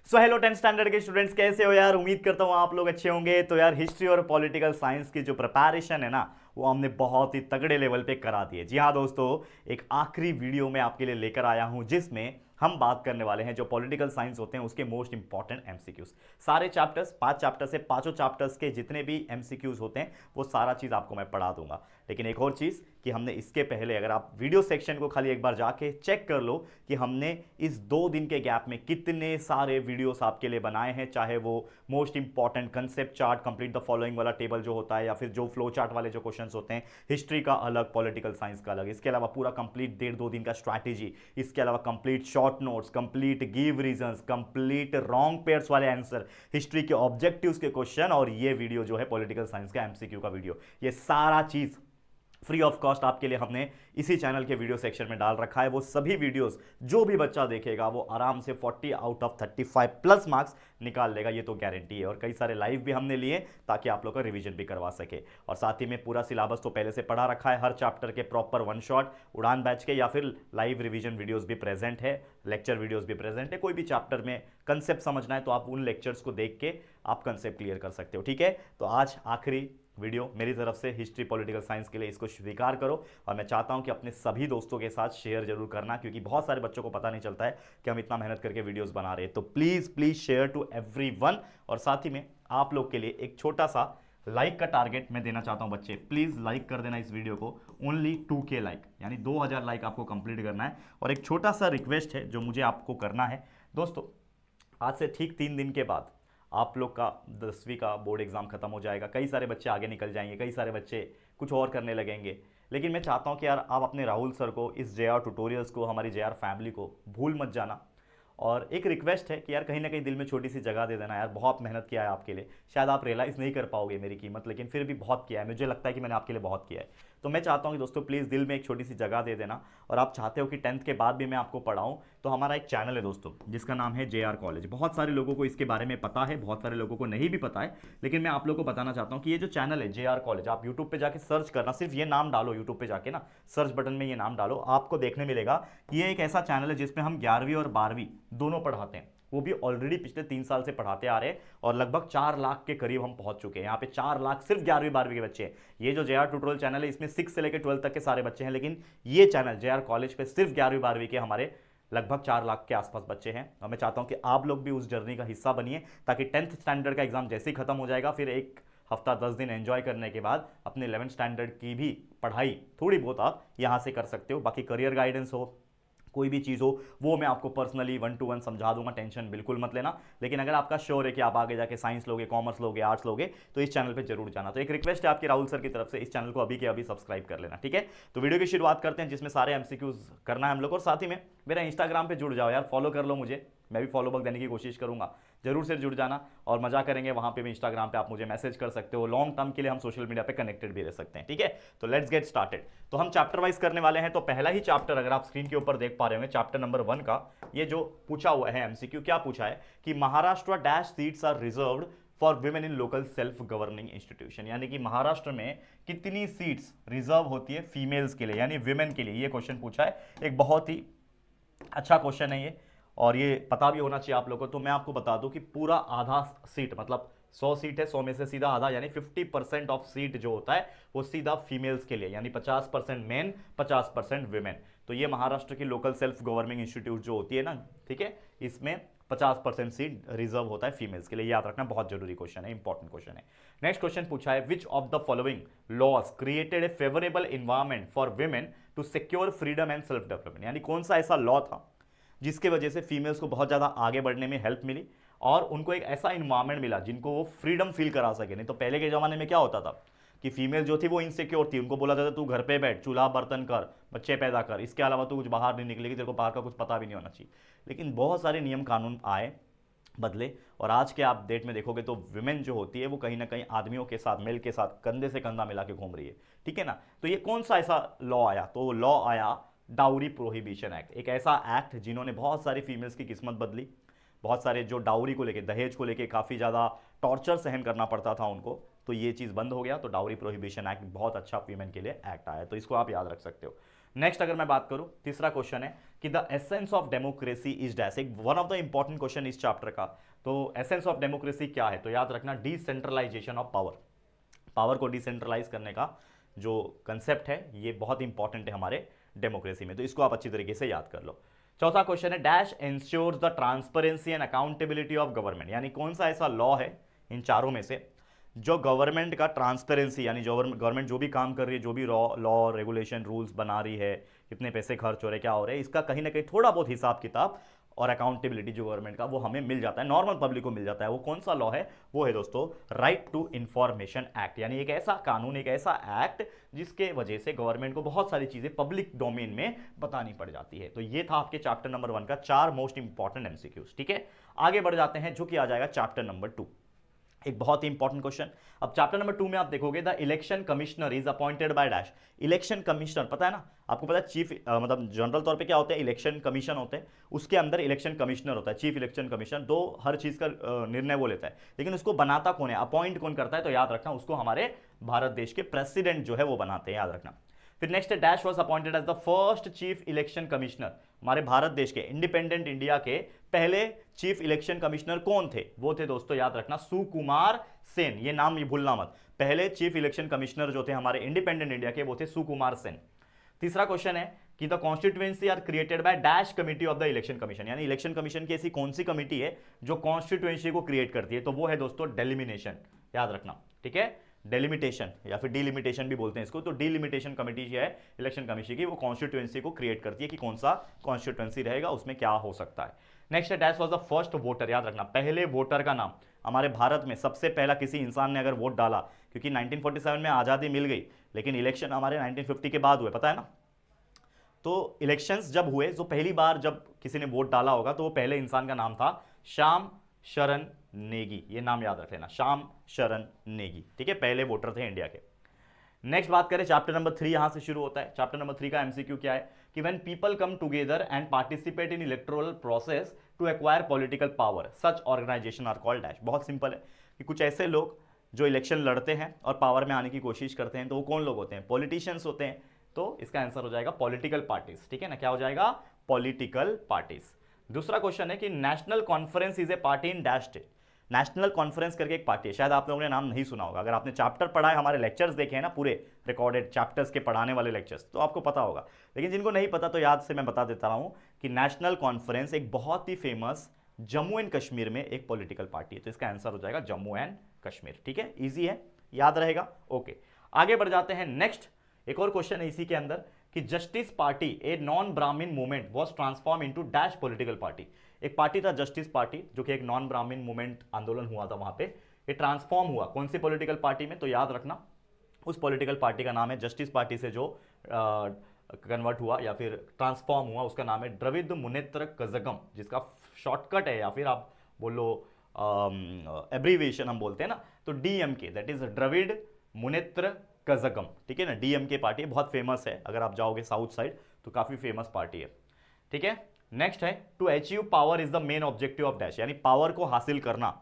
So hello 10th standard के students, कैसे हो यार। उम्मीद करता हूँ आप लोग अच्छे होंगे। तो यार हिस्ट्री और पॉलिटिकल साइंस की जो प्रिपरेशन है ना, वो हमने बहुत ही तगड़े लेवल पे करा दी है। जी हाँ दोस्तों, एक आखिरी वीडियो में आपके लिए लेकर आया हूँ जिसमें हम बात करने वाले हैं जो पॉलिटिकल साइंस होते हैं उसके मोस्ट इंपॉर्टेंट एमसीक्यूज। सारे चैप्टर्स, 5 चैप्टर्स से पांचों चैप्टर्स के जितने भी एमसीक्यूज होते हैं वो सारा चीज़ आपको मैं पढ़ा दूंगा। लेकिन एक और चीज़ कि हमने इसके पहले, अगर आप वीडियो सेक्शन को खाली एक बार जाके चेक कर लो कि हमने इस 2 दिन के गैप में कितने सारे वीडियोस आपके लिए बनाए हैं, चाहे वो most important concept chart, complete the following वाला टेबल जो होता है, या फिर जो फ्लो चार्ट वाले जो क्वेश्चंस होते हैं, हिस्ट्री का अलग, पॉलिटिकल साइंस का अलग, इसके अलावा पूरा कंप्लीट 1.5-2 दिन का स्ट्रैटेजी, इसके अलावा complete short notes, complete give reasons, complete wrong pairs वाले आंसर, हिस्ट्री के ऑब्जेक्टिव्स के क्वेश्चन, और ये वीडियो जो है पॉलिटिकल साइंस का एमसीक्यू का वीडियो, ये सारा चीज फ्री ऑफ कॉस्ट आपके लिए हमने इसी चैनल के वीडियो सेक्शन में डाल रखा है। वो सभी वीडियोस जो भी बच्चा देखेगा वो आराम से 40 आउट ऑफ 35 प्लस मार्क्स निकाल लेगा, ये तो गारंटी है। और कई सारे लाइव भी हमने लिए ताकि आप लोग का रिवीजन भी करवा सके। और साथ ही में पूरा सिलेबस तो पहले से पढ़ा रखा है, हर चैप्टर के प्रॉपर वन शॉट उड़ान बैच के या फिर लाइव रिवीजन वीडियोस भी प्रेजेंट है, लेक्चर वीडियोस भी प्रेजेंट है। कोई भी चैप्टर में कंसेप्ट समझना है तो आप उन लेक्चर्स को देख के आप कंसेप्ट क्लियर कर सकते हो। ठीक है, तो आज आखिरी वीडियो मेरी तरफ से हिस्ट्री पॉलिटिकल साइंस के लिए, इसको स्वीकार करो। और मैं चाहता हूं कि अपने सभी दोस्तों के साथ शेयर जरूर करना, क्योंकि बहुत सारे बच्चों को पता नहीं चलता है कि हम इतना मेहनत करके वीडियोस बना रहे हैं। तो please please share to everyone. और साथ ही में आप लोग के लिए एक छोटा सा लाइक का टारगेट मैं देना चाहता हूं। बच्चे प्लीज़ लाइक कर देना इस वीडियो को, ओनली 2K लाइक, यानी 2000 लाइक आपको कंप्लीट करना है। और एक छोटा सा रिक्वेस्ट है जो मुझे आपको करना है दोस्तों, आज से ठीक 3 दिन के बाद आप लोग का 10वीं का बोर्ड एग्जाम खत्म हो जाएगा। कई सारे बच्चे आगे निकल जाएंगे, कई सारे बच्चे कुछ और करने लगेंगे। लेकिन मैं चाहता हूं कि यार आप अपने राहुल सर को, इस JR ट्यूटोरियल्स को, हमारी JR फैमिली को भूल मत जाना। और एक रिक्वेस्ट है कि यार कहीं ना कहीं दिल में छोटी सी जगह दे देना यार। बहुत मेहनत किया है आपके लिए, शायद आप रियलाइज़ नहीं कर पाओगे मेरी कीमत, लेकिन फिर भी बहुत किया है। मुझे लगता है कि मैंने आपके लिए बहुत किया है। तो मैं चाहता हूँ कि दोस्तों प्लीज़ दिल में एक छोटी सी जगह दे देना। और आप चाहते हो कि 10th के बाद भी मैं आपको पढ़ाऊँ, तो हमारा एक चैनल है दोस्तों जिसका नाम है JR कॉलेज। बहुत सारे लोगों को इसके बारे में पता है, बहुत सारे लोगों को नहीं भी पता है, लेकिन मैं आप लोगों को बताना चाहता हूँ कि ये जो चैनल है JR कॉलेज, आप यूट्यूब पे जाके सर्च करना, सिर्फ ये नाम डालो यूट्यूब पे जाके ना, सर्च बटन में ये नाम डालो, आपको देखने मिलेगा कि ये एक ऐसा चैनल है जिसमें हम 11वीं और 12वीं दोनों पढ़ाते हैं। वो भी ऑलरेडी पिछले 3 साल से पढ़ाते आ रहे हैं, और लगभग 4 लाख के करीब हम पहुंच चुके हैं। यहाँ पे 4 लाख सिर्फ 11वीं 12वीं के बच्चे हैं। ये जो JR ट्यूटोरियल चैनल है इसमें 6 से लेकर 12 तक के सारे बच्चे हैं, लेकिन ये चैनल JR कॉलेज पे सिर्फ 11वीं 12वीं के हमारे लगभग 4 लाख के आसपास बच्चे हैं। और मैं चाहता हूं कि आप लोग भी उस जर्नी का हिस्सा बनिए, ताकि 10th स्टैंडर्ड का एग्जाम जैसे ही खत्म हो जाएगा, फिर एक हफ्ता 10 दिन एंजॉय करने के बाद अपने 11th स्टैंडर्ड की भी पढ़ाई थोड़ी बहुत आप यहाँ से कर सकते हो। बाकी करियर गाइडेंस हो, कोई भी चीज़ हो, वो मैं आपको पर्सनली 1-to-1 समझा दूंगा, टेंशन बिल्कुल मत लेना। लेकिन अगर आपका श्योर है कि आप आगे जाके साइंस लोगे, कॉमर्स लोगे, आर्ट्स लोगे, तो इस चैनल पे जरूर जाना। तो एक रिक्वेस्ट है आपके राहुल सर की तरफ से, इस चैनल को अभी के अभी सब्सक्राइब कर लेना। ठीक है, तो वीडियो की शुरुआत करते हैं जिसमें सारे एमसीक्यूज करना है हम लोग। और साथ ही में मेरा इंस्टाग्राम पे जुड़ जाओ यार, फॉलो कर लो मुझे, मैं भी फॉलो बैक देने की कोशिश करूंगा। जरूर से जुड़ जाना और मजा करेंगे वहां पे भी। इंस्टाग्राम पे आप मुझे मैसेज कर सकते हो, लॉन्ग टर्म के लिए हम सोशल मीडिया पे कनेक्टेड भी रह सकते हैं। ठीक है, तो लेट्स गेट स्टार्टेड। तो हम चैप्टर वाइज करने वाले हैं। तो पहला ही चैप्टर, अगर आप स्क्रीन के ऊपर देख पा रहे होंगे, चैप्टर नंबर 1 का ये जो पूछा हुआ है एमसीक्यू, क्या पूछा है कि Maharashtra dash seats are reserved for women in local self governing institution, यानी कि महाराष्ट्र में कितनी सीट्स रिजर्व होती है फीमेल्स के लिए, यानी विमेन के लिए। ये क्वेश्चन पूछा है, एक बहुत ही अच्छा क्वेश्चन है ये, और ये पता भी होना चाहिए आप लोगों को। तो मैं आपको बता दूं कि पूरा आधा सीट, मतलब 100 सीट है, 100 में से सीधा आधा यानी 50% ऑफ सीट जो होता है वो सीधा फीमेल्स के लिए, यानी 50% मेन, 50% विमेन। तो ये महाराष्ट्र की लोकल सेल्फ गवर्निंग इंस्टीट्यूट जो होती है ना, ठीक है, इसमें 50% सीट रिजर्व होता है फीमेल्स के लिए। याद रखना, बहुत जरूरी क्वेश्चन है, इंपॉर्टेंट क्वेश्चन है। नेक्स्ट क्वेश्चन पूछा है, which of the following laws created a favourable environment for women to secure freedom and self development, यानी कौन सा ऐसा लॉ था जिसके वजह से फीमेल्स को बहुत ज़्यादा आगे बढ़ने में हेल्प मिली और उनको एक ऐसा इन्वायरमेंट मिला जिनको वो फ्रीडम फील करा सके। नहीं तो पहले के ज़माने में क्या होता था कि फीमेल जो थी वो इनसिक्योर थी, उनको बोला जाता था तू घर पे बैठ, चूल्हा बर्तन कर, बच्चे पैदा कर, इसके अलावा तू कुछ बाहर नहीं निकलेगी, तेरे को बाहर का कुछ पता भी नहीं होना चाहिए। लेकिन बहुत सारे नियम कानून आए, बदले, और आज के आप डेट में देखोगे तो विमेन जो होती है वो कहीं ना कहीं आदमियों के साथ, मेल के साथ कंधे से कंधा मिला के घूम रही है। ठीक है ना, तो ये कौन सा ऐसा लॉ आया, तो वो लॉ आया डाउरी प्रोहिबिशन एक्ट। एक ऐसा एक्ट जिन्होंने बहुत सारी फीमेल्स की किस्मत बदली। बहुत सारे जो डाउरी को लेके, दहेज को लेके काफ़ी ज़्यादा टॉर्चर सहन करना पड़ता था उनको, तो ये चीज़ बंद हो गया। तो डाउरी प्रोहिबिशन एक्ट बहुत अच्छा वीमेन के लिए एक्ट आया, तो इसको आप याद रख सकते हो। नेक्स्ट अगर मैं बात करूं, तीसरा क्वेश्चन है कि the essence of democracy is dash, एक one of the important question इस चैप्टर का। तो एसेंस ऑफ डेमोक्रेसी क्या है, तो याद रखना डिसेंट्रलाइजेशन ऑफ पावर, पावर को डिसेंट्रलाइज करने का जो कंसेप्ट है ये बहुत इंपॉर्टेंट है हमारे डेमोक्रेसी में, तो इसको आप अच्छी तरीके से याद कर लो। चौथा क्वेश्चन है dash ensures the transparency and accountability of government, यानी कौन सा ऐसा लॉ है इन चारों में से जो गवर्नमेंट का ट्रांसपेरेंसी, यानी जो गवर्नमेंट जो भी काम कर रही है, जो भी लॉ रेगुलेशन रूल्स बना रही है, कितने पैसे खर्च हो रहे हैं, क्या हो रहे हैं, इसका कहीं ना कहीं थोड़ा बहुत हिसाब किताब और अकाउंटेबिलिटी जो गवर्नमेंट का वो हमें मिल जाता है, नॉर्मल पब्लिक को मिल जाता है। वो कौन सा लॉ है, वो है दोस्तों राइट टू इंफॉर्मेशन एक्ट, यानी एक ऐसा कानून, एक ऐसा एक्ट जिसके वजह से गवर्नमेंट को बहुत सारी चीजें पब्लिक डोमेन में बतानी पड़ जाती है। तो ये था आपके चैप्टर नंबर 1 का 4 मोस्ट इंपॉर्टेंट एमसीक्यूज। ठीक है, आगे बढ़ जाते हैं जो कि आ जाएगा चैप्टर नंबर 2, एक बहुत ही इंपॉर्टेंट क्वेश्चन। अब चैप्टर नंबर 2 में आप देखोगे the election commissioner is appointed by dash, election commissioner पता है ना आपको, पता है चीफ मतलब जनरल तौर पे क्या होते हैं, इलेक्शन कमीशन होते हैं, उसके अंदर इलेक्शन कमिश्नर होता है, चीफ इलेक्शन कमिश्नर, दो हर चीज का निर्णय वो लेता है, लेकिन उसको बनाता कौन है, अपॉइंट कौन करता है, तो याद रखना उसको हमारे भारत देश के प्रेसिडेंट जो है वो बनाते हैं, याद रखना। फिर next dash was appointed as the first chief election commissioner, हमारे भारत देश के इंडिपेंडेंट इंडिया के पहले चीफ इलेक्शन कमिश्नर कौन थे, वो थे दोस्तों याद रखना सुकुमार सेन, ये नाम ये भूलना मत, पहले चीफ इलेक्शन कमिश्नर जो थे हमारे इंडिपेंडेंट इंडिया के वो थे सुकुमार सेन। तीसरा क्वेश्चन है कि the constituency are created by dash committee of the election commission, यानी इलेक्शन कमीशन की ऐसी कौन सी कमिटी है जो कॉन्स्टिट्यूएंसी को क्रिएट करती है, तो वो है दोस्तों डेलिमिनेशन, याद रखना। ठीक है, डेलिमिटेशन या फिर डिलिमिटेशन भी बोलते हैं इसको, तो डिलिमिटेशन कमेटी जो है इलेक्शन कमीशन की वो कॉन्स्टिट्यूएंसी को क्रिएट करती है कि कौन सा कॉन्स्टिट्यूएंसी रहेगा, उसमें क्या हो सकता है। नेक्स्ट है dash was the first voter, याद रखना पहले वोटर का नाम, हमारे भारत में सबसे पहला किसी इंसान ने अगर वोट डाला, क्योंकि 1947 में आज़ादी मिल गई लेकिन इलेक्शन हमारे 1950 के बाद हुए, पता है ना, तो इलेक्शंस जब हुए तो पहली बार जब किसी ने वोट डाला होगा तो वो पहले इंसान का नाम था श्याम शरण नेगी, ये नाम याद रख लेना, श्याम शरण नेगी। ठीक है, पहले वोटर थे इंडिया के। नेक्स्ट बात करें चैप्टर नंबर 3, यहां से शुरू होता है। चैप्टर नंबर 3 का एमसीक्यू क्या है कि when people come together and participate in electoral process to acquire political power such organisation are called dash, बहुत सिंपल है कि कुछ ऐसे लोग जो इलेक्शन लड़ते हैं और पावर में आने की कोशिश करते हैं, तो वो कौन लोग होते हैं, पॉलिटिशियंस होते हैं, तो इसका आंसर हो जाएगा पॉलिटिकल पार्टीज। ठीक है ना, क्या हो जाएगा, पॉलिटिकल पार्टीज। दूसरा क्वेश्चन है कि national conference is a party in dash state, national conference करके एक पार्टी है, शायद आप लोगों ने नाम नहीं सुना होगा, अगर आपने चैप्टर पढ़ा है, हमारे लेक्चर्स देखे हैं ना पूरे रिकॉर्डेड चैप्टर्स के पढ़ाने वाले लेक्चर्स, तो आपको पता होगा, लेकिन जिनको नहीं पता तो याद से मैं बता देता हूं कि नेशनल कॉन्फ्रेंस एक बहुत ही फेमस जम्मू एंड कश्मीर में एक पॉलिटिकल पार्टी है, तो इसका आंसर हो जाएगा जम्मू एंड कश्मीर। ठीक है, ईजी है, याद रहेगा। ओके, आगे बढ़ जाते हैं। नेक्स्ट एक और क्वेश्चन है इसी के अंदर कि जस्टिस पार्टी ए नॉन ब्राह्मण movement was transform into dash political party, एक पार्टी था जस्टिस पार्टी जो कि एक नॉन ब्राह्मण मूवमेंट आंदोलन हुआ था, वहां पे ये ट्रांसफॉर्म हुआ कौन सी पॉलिटिकल पार्टी में, तो याद रखना उस पॉलिटिकल पार्टी का नाम है, जस्टिस पार्टी से जो कन्वर्ट हुआ या फिर ट्रांसफॉर्म हुआ उसका नाम है द्रविड़ मुनेत्र कजगम, जिसका शॉर्टकट है या फिर आप बोलो एब्रीविएशन हम बोलते हैं ना, तो डीएमके, दैट इज द्रविड़ मुनेत्र कजगम। ठीक है ना, डीएमके पार्टी बहुत फेमस है, अगर आप जाओगे साउथ साइड तो काफी फेमस पार्टी है। ठीक है, नेक्स्ट है to achieve power is the main objective of dash, यानी पावर को हासिल करना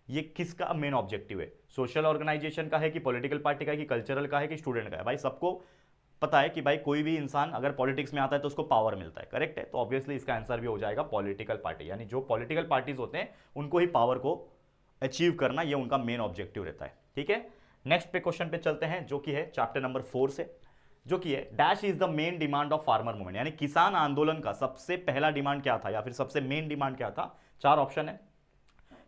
ये किसका मेन ऑब्जेक्टिव है, सोशल ऑर्गेनाइजेशन का है कि पॉलिटिकल पार्टी का है कि कल्चरल का है कि स्टूडेंट का है। भाई सबको पता है कि भाई कोई भी इंसान अगर पॉलिटिक्स में आता है तो उसको पावर मिलता है, करेक्ट है, तो ऑब्वियसली इसका आंसर भी हो जाएगा पॉलिटिकल पार्टी, यानी जो पॉलिटिकल पार्टीज होते हैं उनको ही पावर को अचीव करना ये उनका मेन ऑब्जेक्टिव रहता है। ठीक है, नेक्स्ट पे क्वेश्चन पे चलते हैं जो कि है चैप्टर नंबर 4 से, जो कि है dash is the main demand of farmer movement, यानी किसान आंदोलन का सबसे पहला डिमांड क्या था या फिर सबसे मेन डिमांड क्या था। 4 ऑप्शन है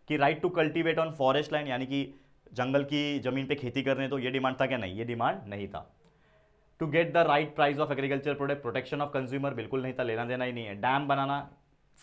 कि right to cultivate on forest land, यानी कि जंगल की जमीन पे खेती करने, तो ये डिमांड था क्या, नहीं ये डिमांड नहीं था। To get the right price of agriculture product, protection of consumer, बिल्कुल नहीं था, लेना देना ही नहीं है। डैम बनाना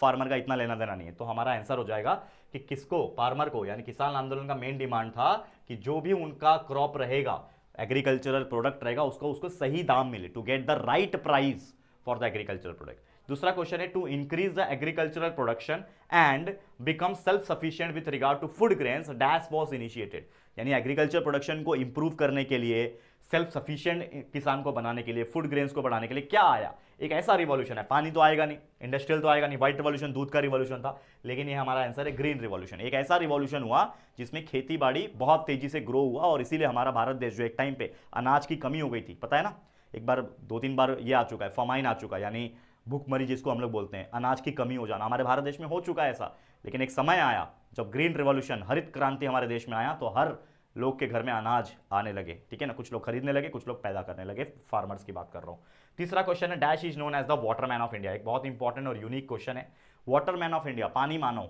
फार्मर का इतना लेना देना नहीं है, तो हमारा आंसर हो जाएगा कि किसको, फार्मर को, यानी किसान आंदोलन का मेन डिमांड था कि जो भी उनका क्रॉप रहेगा, एग्रीकल्चरल प्रोडक्ट रहेगा, उसको सही दाम मिले, to get the right price for the agricultural product. दूसरा क्वेश्चन है to increase the agricultural production and become self sufficient with regard to food grains dash was initiated, यानी एग्रीकल्चर प्रोडक्शन को improve करने के लिए, सेल्फ सफिशिएंट किसान को बनाने के लिए, फूड ग्रेन्स को बढ़ाने के लिए क्या आया, एक ऐसा रिवॉल्यूशन है, पानी तो आएगा नहीं, इंडस्ट्रियल तो आएगा नहीं, व्हाइट रिवॉल्यूशन दूध का रिवॉल्यूशन था, लेकिन ये हमारा आंसर है ग्रीन रिवॉल्यूशन, एक ऐसा रिवॉल्यूशन हुआ जिसमें खेती बाड़ी बहुत तेजी से ग्रो हुआ और इसीलिए हमारा भारत देश जो एक टाइम पे अनाज की कमी हो गई थी, पता है ना, एक बार 2-3 बार ये आ चुका है, फमाइन आ चुका है, यानी भूखमरी जिसको हम लोग बोलते हैं, अनाज की कमी हो जाना। हमारे भारत देश में हो चुका है ऐसा, लेकिन एक समय आया जब ग्रीन रिवॉल्यूशन, हरित क्रांति हमारे देश में आया, तो हर लोग के घर में अनाज आने लगे, ठीक है ना। कुछ लोग खरीदने लगे, कुछ लोग पैदा करने लगे, फार्मर्स की बात कर रहा हूं। तीसरा क्वेश्चन है, dash is known as the waterman of India. एक बहुत इंपॉर्टेंट और यूनिक क्वेश्चन है, वाटरमैन ऑफ इंडिया, पानी मानव,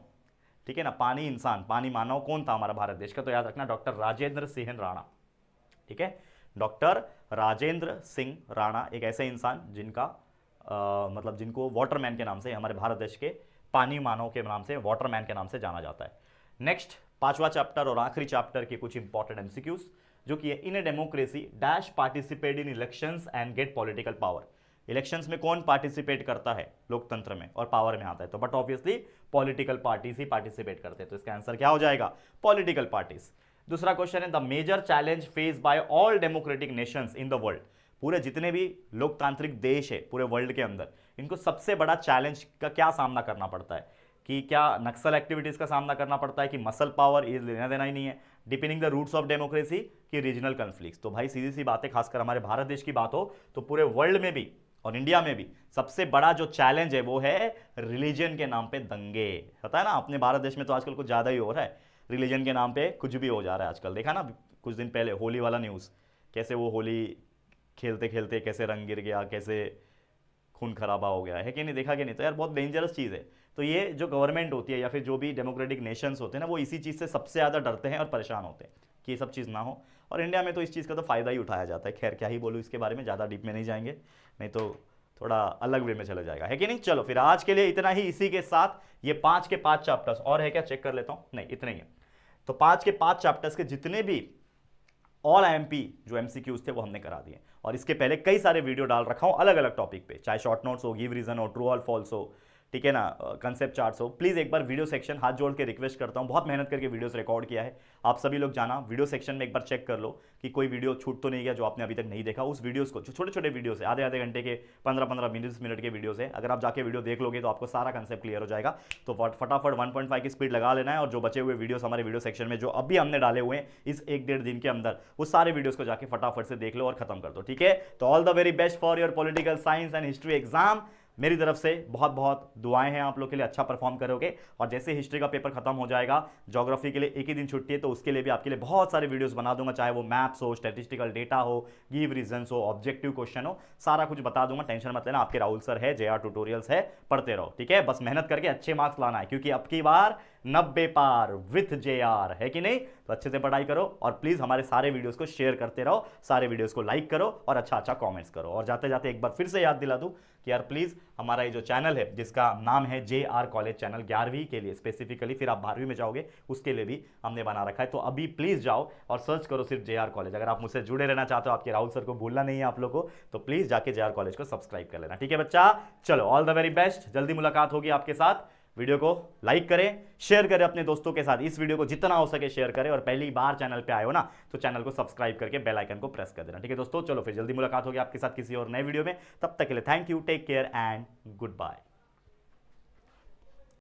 ठीक है ना, पानी इंसान, पानी मानव कौन था हमारा भारत देश का? तो याद रखना, डॉक्टर राजेंद्र सिंह राणा, ठीक है। डॉक्टर राजेंद्र सिंह राणा एक ऐसे इंसान जिनका मतलब जिनको वाटरमैन के नाम से, हमारे भारत देश के पानी मानव के नाम से, वाटरमैन के नाम से जाना जाता है। नेक्स्ट, पांचवा चैप्टर और आखिरी चैप्टर के कुछ इंपॉर्टेंट एमसीक्यूज, जो कि in a democracy dash participate in elections and get political power. Elections में कौन पार्टिसिपेट करता है लोकतंत्र में और पावर में आता है? तो बट ऑब्वियसली पॉलिटिकल पार्टीज ही पार्टिसिपेट करते हैं, तो इसका आंसर क्या हो जाएगा? Political parties. दूसरा क्वेश्चन है, the major challenge face by all democratic nations in the world. पूरे जितने भी लोकतांत्रिक देश है पूरे वर्ल्ड के अंदर, इनको सबसे बड़ा चैलेंज का क्या सामना करना पड़ता है? कि क्या नक्सल एक्टिविटीज का सामना करना पड़ता है, कि मसल पावर, ये लेना देना ही नहीं है, depending the roots of democracy, कि रीजनल कन्फ्लिक्ट्स। तो भाई सीधी सी बात है, खासकर हमारे भारत देश की बात हो तो पूरे वर्ल्ड में भी और इंडिया में भी सबसे बड़ा जो चैलेंज है वो है रिलीजन के नाम पे दंगे। पता है ना, अपने भारत देश में तो आजकल कुछ ज्यादा ही हो रहा है, रिलीजन के नाम पे कुछ भी हो जा रहा है आजकल। देखा ना कुछ दिन पहले होली वाला न्यूज़, कैसे वो होली खेलते खेलते कैसे रंग गिर गया, कैसे खून खराबा हो गया है कि नहीं, देखा कि नहीं? तो यार बहुत डेंजरस चीज़ है। तो ये जो गवर्नमेंट होती है या फिर जो भी डेमोक्रेटिक नेशंस होते हैं ना, वो इसी चीज़ से सबसे ज़्यादा डरते हैं और परेशान होते हैं कि ये सब चीज़ ना हो। और इंडिया में तो इस चीज़ का तो फ़ायदा ही उठाया जाता है। खैर क्या ही बोलूँ इसके बारे में, ज़्यादा डीप में नहीं जाएंगे, नहीं तो थोड़ा अलग वे में चला जाएगा, है कि नहीं। चलो फिर आज के लिए इतना ही। इसी के साथ ये 5 के 5 चैप्टर्स और है क्या, चेक कर लेता हूँ, नहीं इतने ही है। तो 5 के 5 चैप्टर्स के जितने भी ऑल एमपी जो एमसीक्यूज थे वो हमने करा दिए, और इसके पहले कई सारे वीडियो डाल रखा हूं अलग अलग टॉपिक पे, चाहे शॉर्ट नोट्स हो, गिव रीजन हो, ट्रू और फॉल्स हो, ठीक है ना, कंसेप्ट चार्ट्स हो। प्लीज एक बार वीडियो सेक्शन हाथ जोड़ के रिक्वेस्ट करता हूं, बहुत मेहनत करके वीडियोस रिकॉर्ड किया है, आप सभी लोग जाना वीडियो सेक्शन में एक बार चेक कर लो कि कोई वीडियो छूट तो नहीं गया जो आपने अभी तक नहीं देखा। उस वीडियोस को, जो छोटे छोटे वीडियोस है, आधे आधे घंटे के, 15-15 मिनट के वीडियोस है, अगर आप जाके वीडियो देख लोगे तो आपको सारा कंसेप्ट क्लियर हो जाएगा। तो फटाफट 1.5 की स्पीड लगा लेना है, और जो बचे हुए वीडियोस हमारे वीडियो सेक्शन में जो अभी हमने डाले हुए हैं इस 1-1.5 दिन के अंदर, वो सारे वीडियोस को जाके फटाफट से देख लो और खत्म कर दो, ठीक है। तो all the very best for your political science and history exam. मेरी तरफ से बहुत बहुत दुआएं हैं आप लोग के लिए, अच्छा परफॉर्म करोगे। और जैसे हिस्ट्री का पेपर खत्म हो जाएगा, ज्योग्राफी के लिए एक ही दिन छुट्टी है, तो उसके लिए भी आपके लिए बहुत सारे वीडियोस बना दूंगा, चाहे वो मैप्स हो, स्टैटिस्टिकल डेटा हो, गिव रीजंस हो, ऑब्जेक्टिव क्वेश्चन हो, सारा कुछ बता दूंगा। टेंशन मत लेना, आपके राहुल सर है, JR ट्यूटोरियल्स है, पढ़ते रहो, ठीक है। बस मेहनत करके अच्छे मार्क्स लाना है, क्योंकि अब की बार 90 पार विथ JR, है कि नहीं। तो अच्छे से पढ़ाई करो, और प्लीज हमारे सारे वीडियोस को शेयर करते रहो, सारे वीडियोस को लाइक करो और अच्छा अच्छा कमेंट्स करो। और जाते जाते एक बार फिर से याद दिला दूं कि यार प्लीज हमारा ये जो चैनल है जिसका नाम है JR कॉलेज चैनल, 11वीं के लिए स्पेसिफिकली, फिर आप 12वीं में जाओगे उसके लिए भी हमने बना रखा है। तो अभी प्लीज जाओ और सर्च करो सिर्फ JR कॉलेज। अगर आप मुझसे जुड़े रहना चाहते हो, आपके राहुल सर को भूलना नहीं है आप लोग को, तो प्लीज जाके JR कॉलेज को सब्सक्राइब कर लेना, ठीक है बच्चा। चलो ऑल द वेरी बेस्ट, जल्दी मुलाकात होगी आपके साथ। वीडियो को लाइक करें, शेयर करें अपने दोस्तों के साथ, इस वीडियो को जितना हो सके शेयर करें, और पहली बार चैनल पे आए हो ना तो चैनल को सब्सक्राइब करके बेल आइकन को प्रेस कर देना, ठीक है दोस्तों। चलो फिर जल्दी मुलाकात होगी आपके साथ किसी और नए वीडियो में, तब तक के लिए thank you, take care and good bye.